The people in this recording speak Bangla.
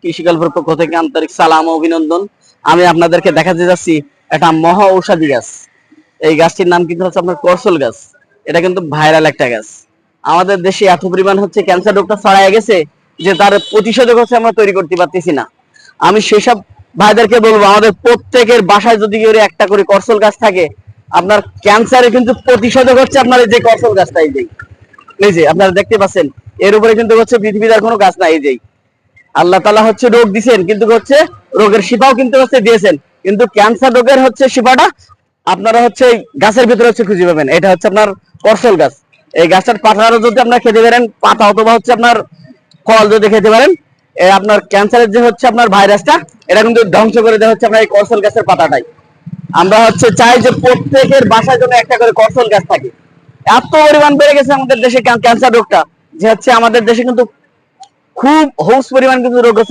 কৃষিকল্পের পক্ষ থেকে আন্তরিক সালাম ও অভিনন্দন। আমি আপনাদেরকে দেখাতে যাচ্ছি একটা মহা ঔষধি গাছ। এই গাছটির নাম কিন্তু হচ্ছে আপনার করসল গাছ। এটা কিন্তু ভাইরাল একটা গাছ। আমাদের দেশে এত পরিমাণ হচ্ছে ক্যান্সার রোগটা ছড়ায় গেছে যে তার প্রতিষেধক হচ্ছে আমরা তৈরি করতে পারতেছি না। আমি সেসব ভাইদেরকে বলবো, আমাদের প্রত্যেকের বাসায় যদি একটা করে করসল গাছ থাকে, আপনার ক্যান্সারের কিন্তু প্রতিষেধক হচ্ছে আপনার এই যে করসল গাছটাই। এই যে আপনারা দেখতে পাচ্ছেন, এর উপরে কিন্তু হচ্ছে পৃথিবীর আর কোনো গাছ নাই। এই যে আল্লাহ তাআলা হচ্ছে রোগ দিয়েছেন, কিন্তু হচ্ছে রোগের শিফাও কিন্তু হচ্ছে দিয়েছেন, কিন্তু ক্যান্সার রোগের হচ্ছে শিফাটা আপনারা হচ্ছে গাছের ভিতরে হচ্ছে খুঁজে পাবেন। এটা হচ্ছে আপনার করসল গাছ। এই গাছটার পাতারও যদি আপনারা খেতে পারেন, পাতা অথবা হচ্ছে আপনার ফল যদি খেতে পারেন, আপনার ক্যান্সারের যে হচ্ছে আপনার ভাইরাসটা, এটা কিন্তু ধ্বংস করে দেওয়া হচ্ছে আপনার এই করসল গাছের পাতাটাই। আমরা হচ্ছে চাই যে প্রত্যেকের বাসায় যেন একটা করে করসল গাছ থাকে। এত পরিমাণ বেড়ে গেছে আমাদের দেশে ক্যান্সার রোগটা, যে হচ্ছে আমাদের দেশে কিন্তু খুব হৌস পরিমাণ কিন্তু রোগ